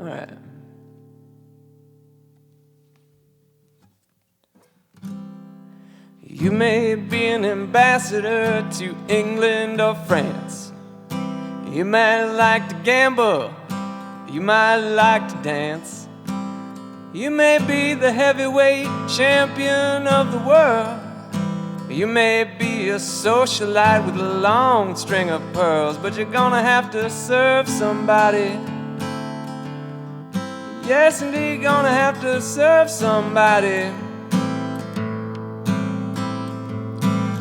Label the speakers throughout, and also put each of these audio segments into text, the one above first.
Speaker 1: right. You may be an ambassador to England or France. You might like to gamble, you might like to dance. You may be the heavyweight champion of the world. You may be a socialite with a long string of pearls, but you're gonna have to serve somebody. Yes, indeed, gonna have to serve somebody.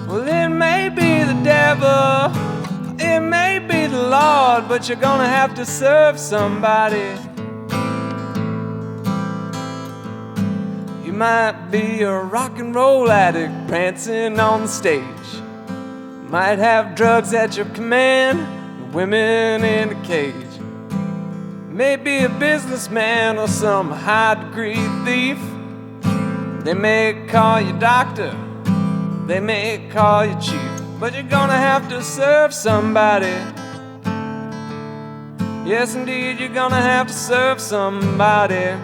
Speaker 1: Well, it may be the devil, it may be the Lord, but you're gonna have to serve somebody. You might be a rock and roll addict prancing on the stage. You might have drugs at your command, women in a cage. Maybe a businessman or some high-degree thief. They may call you doctor, they may call you chief, but you're gonna have to serve somebody. Yes, indeed, you're gonna have to serve somebody.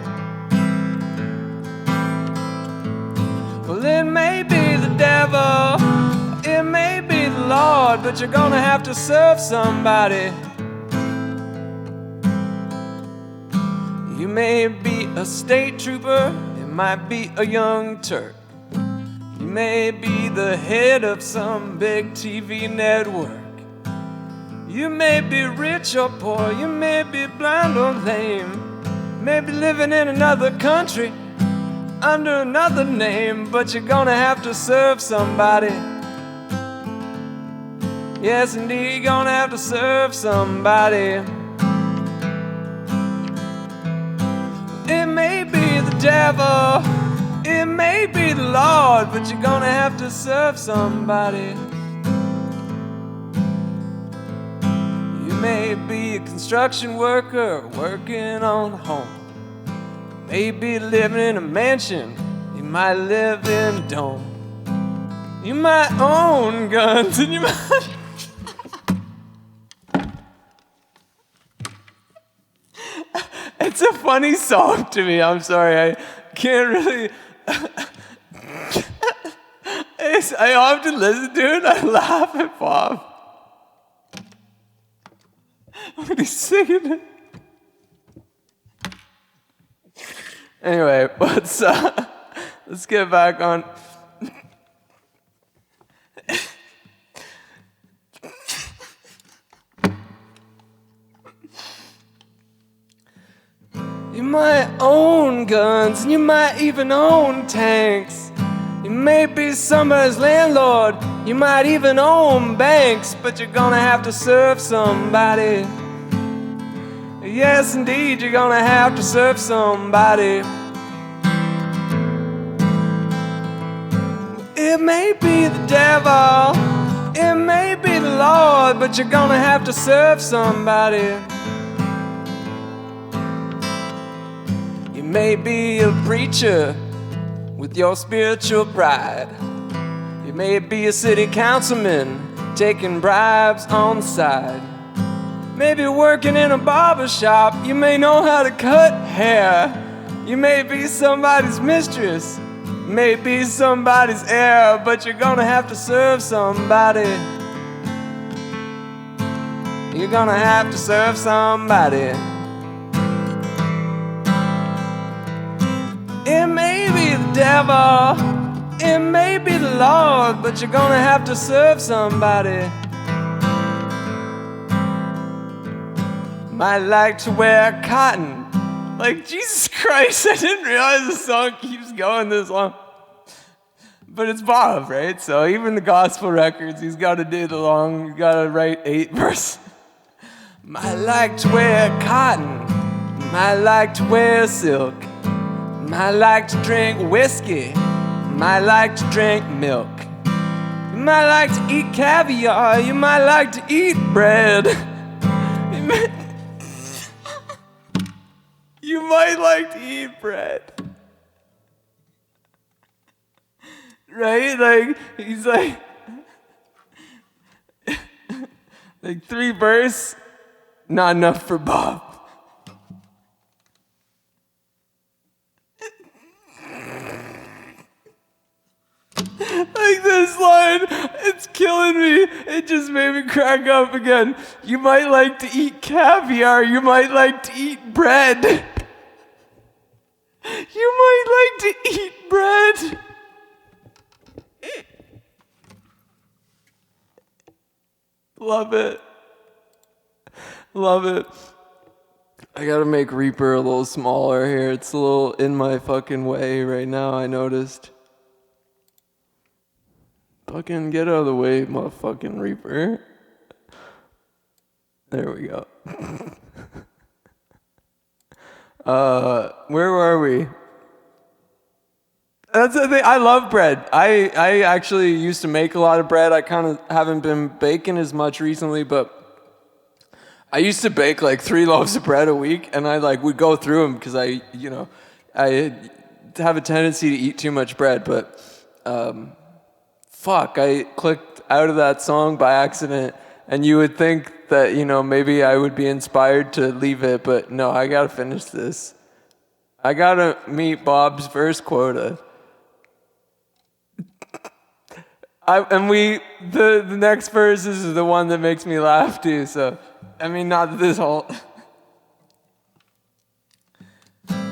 Speaker 1: Well, it may be the devil, it may be the Lord, but you're gonna have to serve somebody. You may be a state trooper, it might be a young Turk. You may be the head of some big TV network. You may be rich or poor, you may be blind or lame. You may be living in another country under another name, but you're gonna have to serve somebody. Yes, indeed, you're gonna have to serve somebody. It may be the devil, it may be the Lord, but you're gonna have to serve somebody. You may be a construction worker working on a home. You may be living in a mansion, you might live in a dome. You might own guns and you might... It's a funny song to me, I'm sorry, I can't really... I often listen to it, I laugh at Bob when he's singing it. Anyway, let's get back on. You might own guns, and you might even own tanks. You may be somebody's landlord, you might even own banks, but you're gonna have to serve somebody. Yes, indeed, you're gonna have to serve somebody. It may be the devil, it may be the Lord, but you're gonna have to serve somebody. You may be a preacher with your spiritual pride. You may be a city councilman taking bribes on the side. Maybe working in a barber shop, you may know how to cut hair. You may be somebody's mistress, may be somebody's heir, but you're gonna have to serve somebody. You're gonna have to serve somebody. It may be the devil, it may be the Lord, but you're gonna have to serve somebody. Might like to wear cotton. Like, Jesus Christ, I didn't realize the song keeps going this long. But it's Bob, right? So even the gospel records, he's got to do the long, you got to write 8 verses. Might like to wear cotton, might like to wear silk, might like to drink whiskey, might like to drink milk. You might like to eat caviar, you might like to eat bread. You might like to eat bread. Right? Like, he's like 3 verse, not enough for Bob. It just made me crack up again. You might like to eat caviar. You might like to eat bread. You might like to eat bread. Love it. Love it. I gotta make Reaper a little smaller here. It's a little in my fucking way right now, I noticed. Fucking get out of the way, motherfucking Reaper. There we go. Where were we? That's the thing. I love bread. I actually used to make a lot of bread. I kind of haven't been baking as much recently, but I used to bake like 3 loaves of bread a week, and I would go through them because I have a tendency to eat too much bread. But I clicked out of that song by accident, and you would think that maybe I would be inspired to leave it, but no, I gotta finish this. I gotta meet Bob's verse quota. The next verse is the one that makes me laugh too, so, not this whole...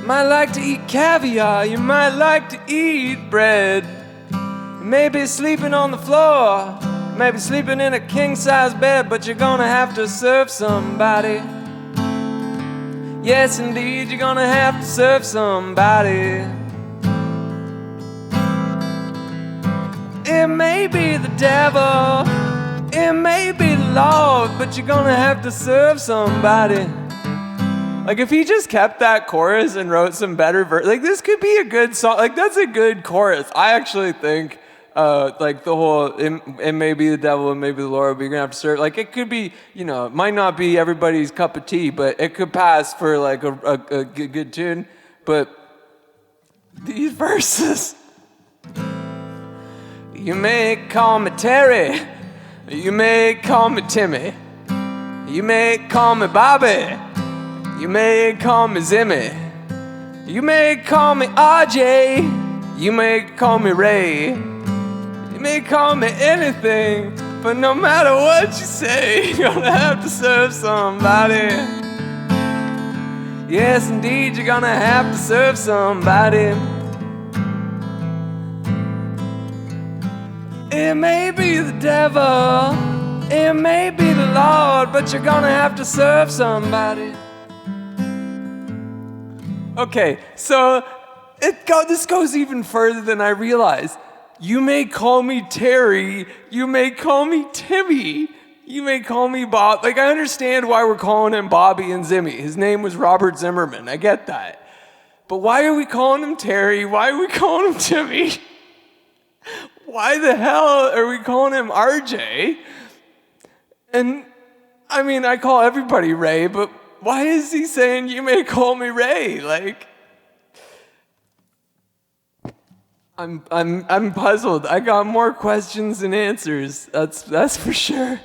Speaker 1: Might like to eat caviar, you might like to eat bread. Maybe sleeping on the floor, maybe sleeping in a king-size bed, but you're gonna have to serve somebody. Yes, indeed, you're gonna have to serve somebody. It may be the devil, it may be the Lord, but you're gonna have to serve somebody. If he just kept that chorus and wrote some better this could be a good song. That's a good chorus. I actually think, the whole, it may be the devil, it may be the Lord, but you're gonna have to serve. It could be, it might not be everybody's cup of tea, but it could pass for a good tune. But these verses... You may call me Terry, you may call me Timmy, you may call me Bobby, you may call me Zimmy, you may call me RJ, you may call me Ray, you may call me anything, but no matter what you say, you're gonna have to serve somebody. Yes, indeed, you're gonna have to serve somebody. It may be the devil, it may be the Lord, but you're gonna have to serve somebody. Okay, so this goes even further than I realized. You may call me Terry, you may call me Timmy, you may call me Bob. I understand why we're calling him Bobby and Zimmy. His name was Robert Zimmerman, I get that. But why are we calling him Terry? Why are we calling him Timmy? Why the hell are we calling him RJ? And, I call everybody Ray, but why is he saying you may call me Ray? I'm puzzled. I got more questions than answers. That's for sure.